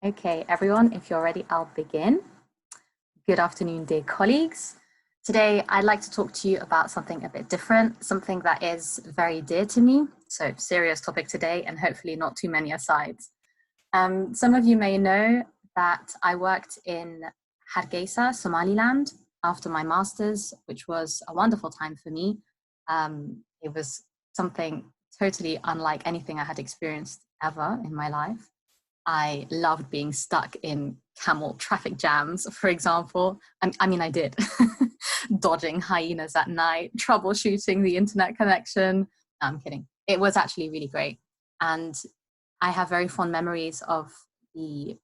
Okay, everyone, if you're ready, I'll begin. Good afternoon, dear colleagues. Today, I'd like to talk to you about something a bit different, something that is very dear to me. So, serious topic today, and hopefully not too many asides. Some of you may know that I worked in Hargeisa, Somaliland, after my master's, which was a wonderful time for me. It was something totally unlike anything I had experienced ever in my life. I loved being stuck in camel traffic jams, for example. I did. Dodging hyenas at night, troubleshooting the internet connection. No, I'm kidding. It was actually really great. And I have very fond memories of the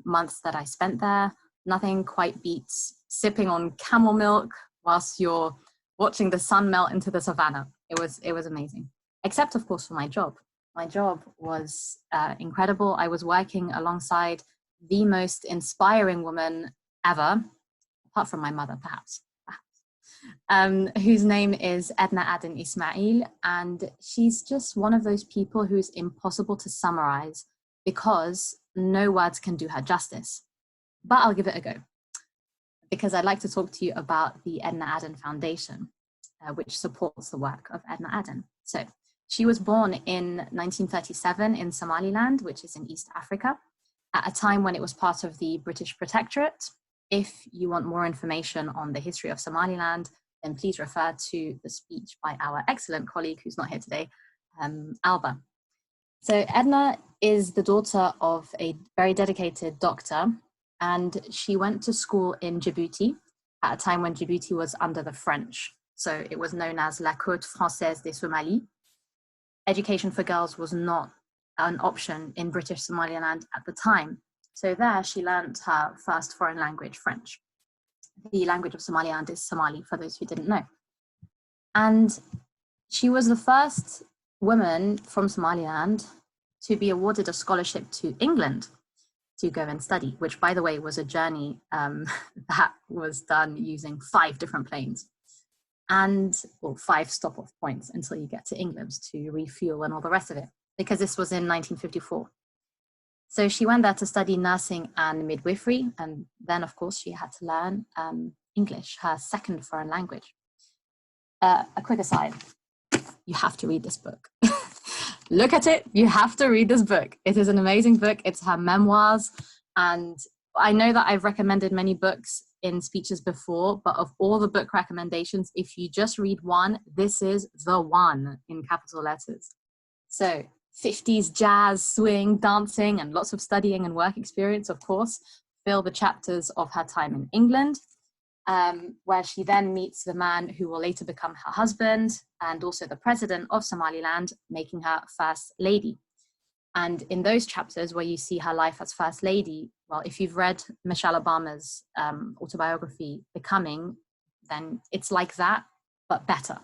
months that I spent there. Nothing quite beats sipping on camel milk whilst you're watching the sun melt into the savannah. It was amazing. Except, of course, for my job. My job was incredible. I was working alongside the most inspiring woman ever, apart from my mother, perhaps, whose name is Edna Adan Ismail. And she's just one of those people who's impossible to summarize because no words can do her justice. But I'll give it a go because I'd like to talk to you about the Edna Adan Foundation, which supports the work of Edna Adan. So, she was born in 1937 in Somaliland, which is in East Africa, at a time when it was part of the British Protectorate. If you want more information on the history of Somaliland, then please refer to the speech by our excellent colleague who's not here today, Alba. So Edna is the daughter of a very dedicated doctor, and she went to school in Djibouti at a time when Djibouti was under the French. So it was known as la côte française des Somalis. Education for girls was not an option in British Somaliland at the time. So there she learned her first foreign language, French. The language of Somaliland is Somali, for those who didn't know. And she was the first woman from Somaliland to be awarded a scholarship to England to go and study, which, by the way, was a journey that was done using 5 different planes. And 5 stop-off points until you get to England to refuel and all the rest of it, because this was in 1954. So she went there to study nursing and midwifery, and then, of course, she had to learn English, her second foreign language. A quick aside, you have to read this book. Look at it, you have to read this book. It is an amazing book. It's her memoirs, and I know that I've recommended many books in speeches before, but of all the book recommendations, if you just read one, this is the one in capital letters. So 50s jazz, swing, dancing, and lots of studying and work experience, of course, fill the chapters of her time in England, where she then meets the man who will later become her husband and also the president of Somaliland, making her first lady. And in those chapters where you see her life as first lady, well, if you've read Michelle Obama's autobiography, Becoming, then it's like that, but better.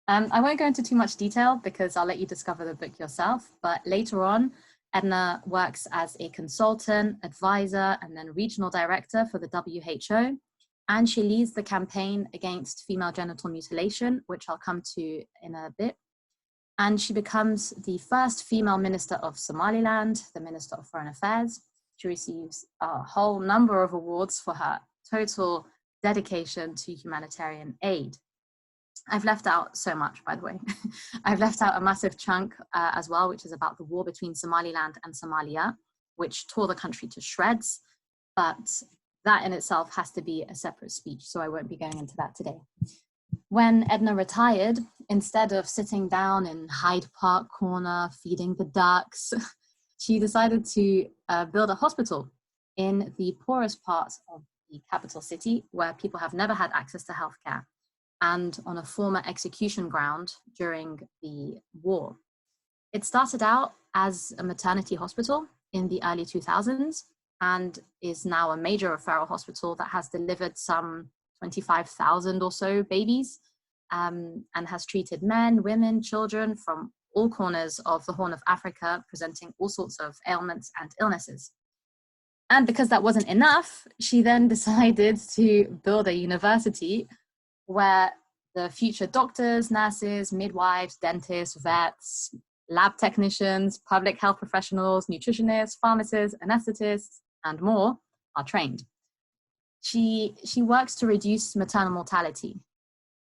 I won't go into too much detail because I'll let you discover the book yourself. But later on, Edna works as a consultant, advisor, and then regional director for the WHO. And she leads the campaign against female genital mutilation, which I'll come to in a bit. And she becomes the first female minister of Somaliland, the Minister of Foreign Affairs. She receives a whole number of awards for her total dedication to humanitarian aid. I've left out so much, by the way. I've left out a massive chunk as well, which is about the war between Somaliland and Somalia, which tore the country to shreds. But that in itself has to be a separate speech, so I won't be going into that today. When Edna retired, instead of sitting down in Hyde Park corner feeding the ducks, she decided to build a hospital in the poorest part of the capital city where people have never had access to healthcare, and on a former execution ground during the war. It started out as a maternity hospital in the early 2000s and is now a major referral hospital that has delivered some 25,000 or so babies, and has treated men, women, children from all corners of the Horn of Africa, presenting all sorts of ailments and illnesses. And because that wasn't enough, she then decided to build a university where the future doctors, nurses, midwives, dentists, vets, lab technicians, public health professionals, nutritionists, pharmacists, anesthetists, and more are trained. She works to reduce maternal mortality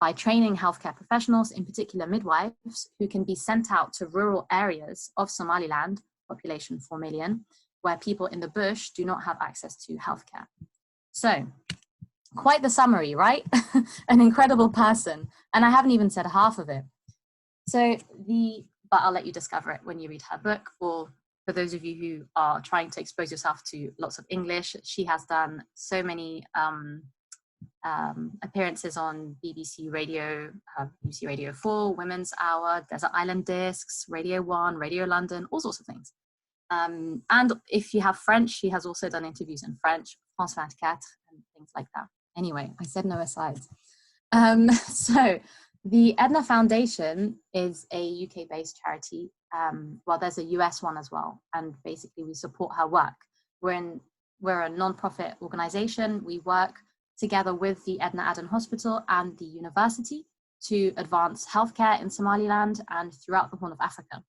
by training healthcare professionals, in particular midwives, who can be sent out to rural areas of Somaliland, population 4 million, where people in the bush do not have access to healthcare. So, quite the summary, right? An incredible person. And I haven't even said half of it. So but I'll let you discover it when you read her book, or for those of you who are trying to expose yourself to lots of English, she has done so many appearances on BBC Radio, BBC Radio 4, Women's Hour, Desert Island Discs, Radio 1, Radio London, all sorts of things. And if you have French, she has also done interviews in French, France 24, and things like that. Anyway, I said no asides. So the Edna Foundation is a UK-based charity. Well, there's a US one as well, and basically we support her work. We're a non-profit organization. We work together with the Edna Adan Hospital and the university to advance healthcare in Somaliland and throughout the Horn of Africa.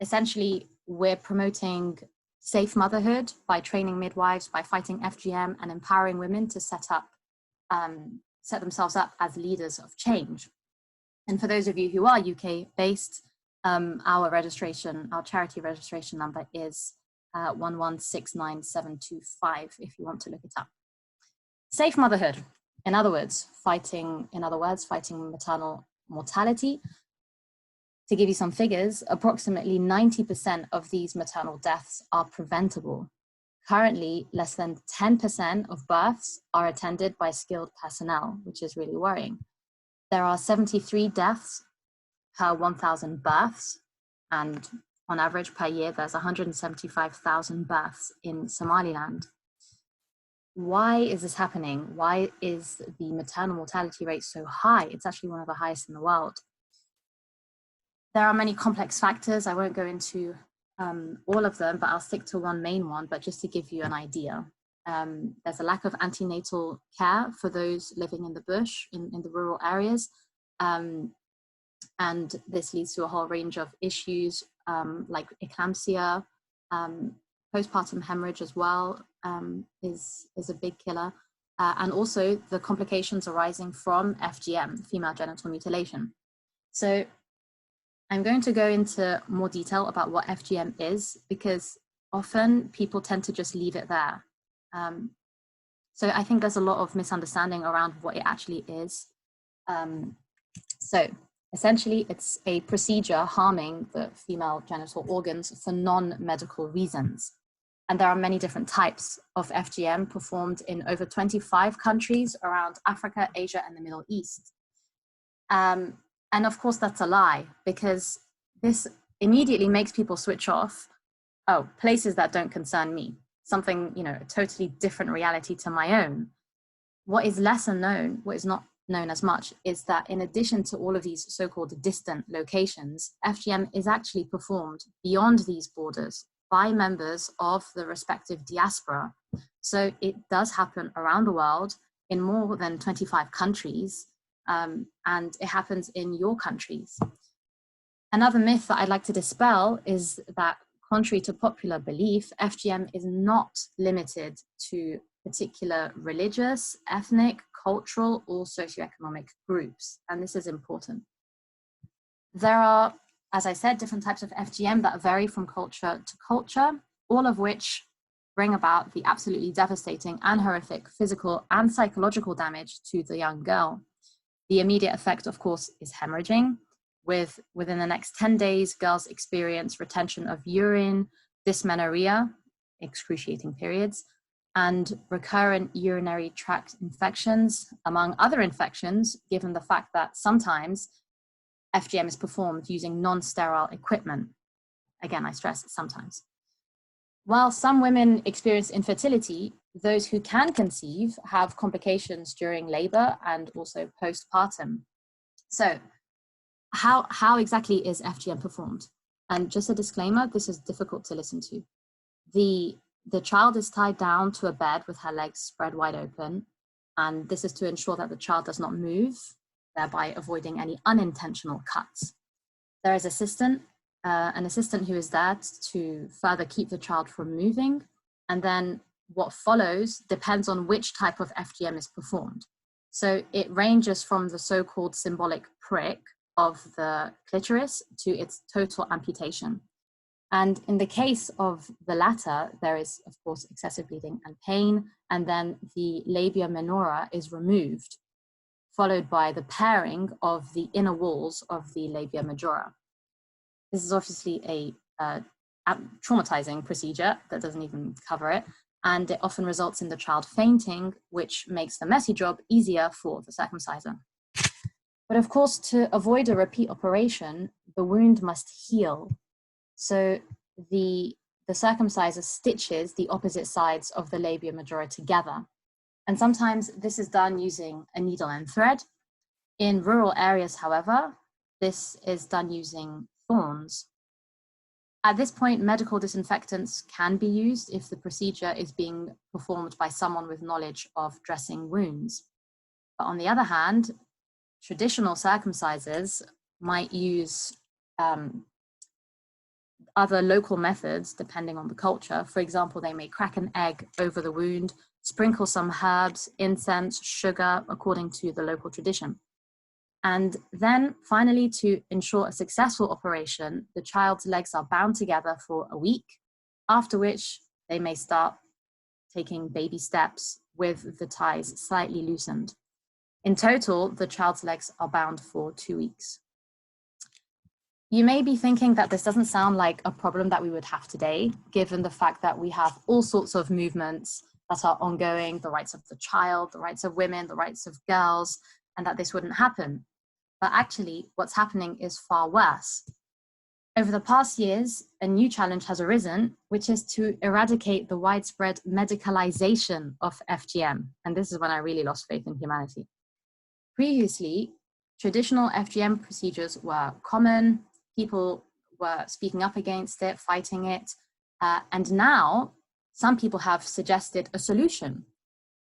Essentially, we're promoting safe motherhood by training midwives, by fighting FGM and empowering women to set themselves up as leaders of change. And for those of you who are UK based, our charity registration number is 1169725 if you want to look it up. Safe motherhood, in other words, fighting maternal mortality. To give you some figures, approximately 90% of these maternal deaths are preventable. Currently, less than 10% of births are attended by skilled personnel, which is really worrying. There are 73 deaths per 1,000 births, and on average per year, there's 175,000 births in Somaliland. Why is this happening? Why is the maternal mortality rate so high? It's actually one of the highest in the world. There are many complex factors. I won't go into all of them, but I'll stick to one main one, but just to give you an idea. There's a lack of antenatal care for those living in the bush, in the rural areas. And this leads to a whole range of issues like eclampsia, postpartum hemorrhage as well is a big killer. And also the complications arising from FGM, female genital mutilation. So I'm going to go into more detail about what FGM is, because often people tend to just leave it there. So I think there's a lot of misunderstanding around what it actually is. So essentially, it's a procedure harming the female genital organs for non-medical reasons. And there are many different types of FGM performed in over 25 countries around Africa, Asia, and the Middle East. And of course, that's a lie, because this immediately makes people switch off. Oh, places that don't concern me, something, a totally different reality to my own. What is lesser known, what is not known as much, is that in addition to all of these so-called distant locations, FGM is actually performed beyond these borders by members of the respective diaspora. So it does happen around the world in more than 25 countries. And it happens in your countries. Another myth that I'd like to dispel is that, contrary to popular belief, FGM is not limited to particular religious, ethnic, cultural, or socioeconomic groups. And this is important. There are, as I said, different types of FGM that vary from culture to culture, all of which bring about the absolutely devastating and horrific physical and psychological damage to the young girl. The immediate effect, of course, is hemorrhaging. Within the next 10 days, girls experience retention of urine, dysmenorrhea, excruciating periods, and recurrent urinary tract infections, among other infections, given the fact that sometimes FGM is performed using non-sterile equipment. Again, I stress sometimes. While some women experience infertility, those who can conceive have complications during labor and also postpartum. So how exactly is FGM performed? And just a disclaimer, this is difficult to listen to. The child is tied down to a bed with her legs spread wide open, and this is to ensure that the child does not move, thereby avoiding any unintentional cuts. There is assistant an assistant who is there to further keep the child from moving. And then what follows depends on which type of FGM is performed. So it ranges from the so-called symbolic prick of the clitoris to its total amputation. And in the case of the latter, there is, of course, excessive bleeding and pain, and then the labia minora is removed, followed by the paring of the inner walls of the labia majora. This is obviously a traumatizing procedure that doesn't even cover it, and it often results in the child fainting, which makes the messy job easier for the circumciser. But of course, to avoid a repeat operation, the wound must heal. So the circumciser stitches the opposite sides of the labia majora together. And sometimes this is done using a needle and thread. In rural areas, however, this is done using thorns. At this point, medical disinfectants can be used if the procedure is being performed by someone with knowledge of dressing wounds. But on the other hand, traditional circumcisers might use other local methods depending on the culture. For example, they may crack an egg over the wound, sprinkle some herbs, incense, sugar, according to the local tradition. And then finally, to ensure a successful operation, the child's legs are bound together for a week, after which they may start taking baby steps with the ties slightly loosened. In total, the child's legs are bound for 2 weeks. You may be thinking that this doesn't sound like a problem that we would have today, given the fact that we have all sorts of movements that are ongoing, the rights of the child, the rights of women, the rights of girls, and that this wouldn't happen. But actually, what's happening is far worse. Over the past years, a new challenge has arisen, which is to eradicate the widespread medicalization of FGM. And this is when I really lost faith in humanity. Previously, traditional FGM procedures were common. People were speaking up against it, fighting it. And now some people have suggested a solution.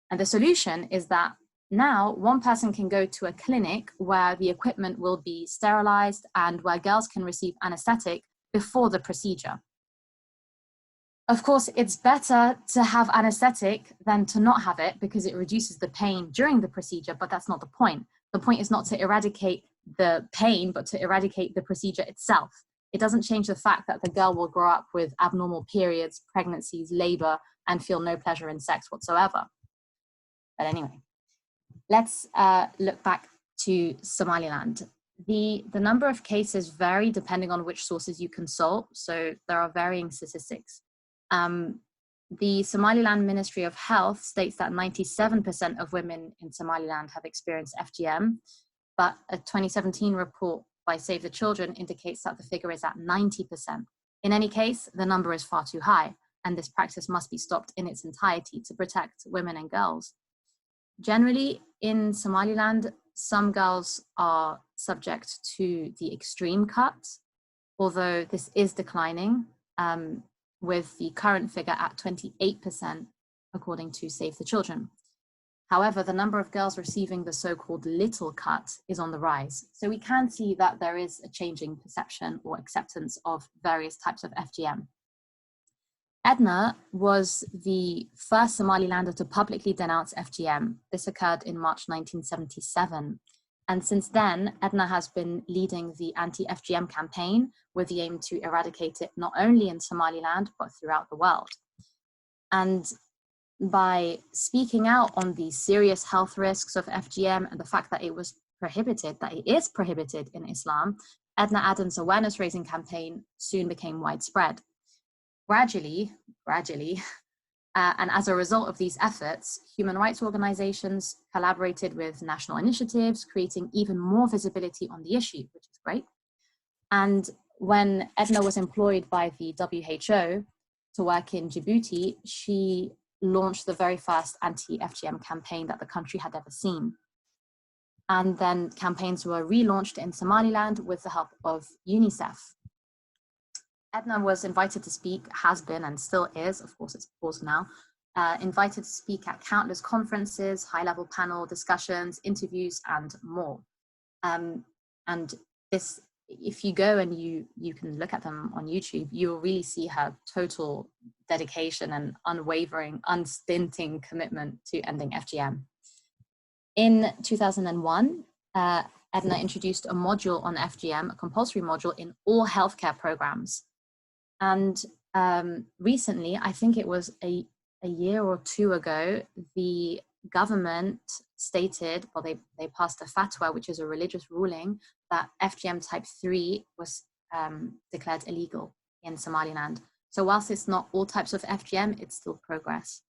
And the solution is that now one person can go to a clinic where the equipment will be sterilized and where girls can receive anesthetic before the procedure. Of course, it's better to have anesthetic than to not have it because it reduces the pain during the procedure, but that's not the point. The point is not to eradicate the pain, but to eradicate the procedure itself. It doesn't change the fact that the girl will grow up with abnormal periods, pregnancies, labor, and feel no pleasure in sex whatsoever. But anyway, let's look back to Somaliland. The number of cases vary depending on which sources you consult, so there are varying statistics. The Somaliland Ministry of Health states that 97% of women in Somaliland have experienced FGM, but a 2017 report by Save the Children indicates that the figure is at 90%. In any case, the number is far too high, and this practice must be stopped in its entirety to protect women and girls. Generally, in Somaliland, some girls are subject to the extreme cut, although this is declining, with the current figure at 28%, according to Save the Children. However, the number of girls receiving the so-called little cut is on the rise. So we can see that there is a changing perception or acceptance of various types of FGM. Edna was the first Somalilander to publicly denounce FGM. This occurred in March 1977. And since then, Edna has been leading the anti-FGM campaign with the aim to eradicate it not only in Somaliland, but throughout the world. And by speaking out on the serious health risks of FGM and the fact that it is prohibited in Islam, Edna Adan's awareness-raising campaign soon became widespread. Gradually, and as a result of these efforts, human rights organizations collaborated with national initiatives, creating even more visibility on the issue, which is great. And when Edna was employed by the WHO to work in Djibouti, she launched the very first anti-FGM campaign that the country had ever seen. And then campaigns were relaunched in Somaliland with the help of UNICEF. Edna was invited to speak, has been and still is, of course it's paused now, invited to speak at countless conferences, high-level panel discussions, interviews, and more. And this if you go and you can look at them on YouTube, you'll really see her total dedication and unwavering, unstinting commitment to ending FGM. In 2001, Edna introduced a module on FGM, a compulsory module in all healthcare programs. And recently, I think it was a year or two ago, the government stated, well, they passed a fatwa, which is a religious ruling, that FGM type 3 was declared illegal in Somaliland. So whilst it's not all types of FGM, it's still progress.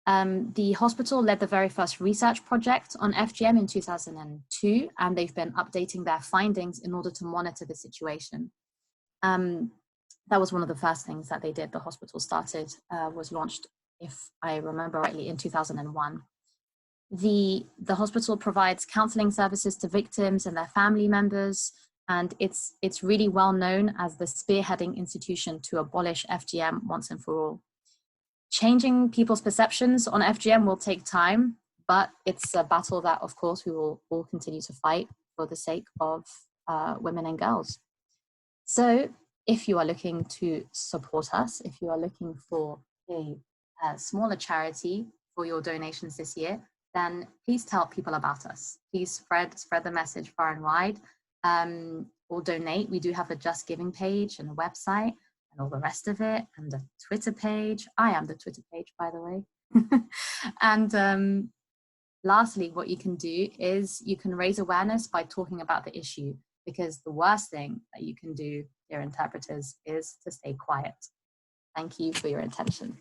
The hospital led the very first research project on FGM in 2002, and they've been updating their findings in order to monitor the situation. That was one of the first things that they did. The hospital was launched, if I remember rightly, in 2001. The hospital provides counseling services to victims and their family members, and it's really well known as the spearheading institution to abolish FGM once and for all. Changing people's perceptions on FGM will take time, but it's a battle that, of course, we will all continue to fight for the sake of women and girls. So if you are looking to support us, if you are looking for a smaller charity for your donations this year, then please tell people about us. Please spread the message far and wide, or donate. We do have a Just Giving page and a website and all the rest of it, and a Twitter page. I am the Twitter page, by the way. And lastly, what you can do is you can raise awareness by talking about the issue, because the worst thing that you can do, dear interpreters, is to stay quiet. Thank you for your attention.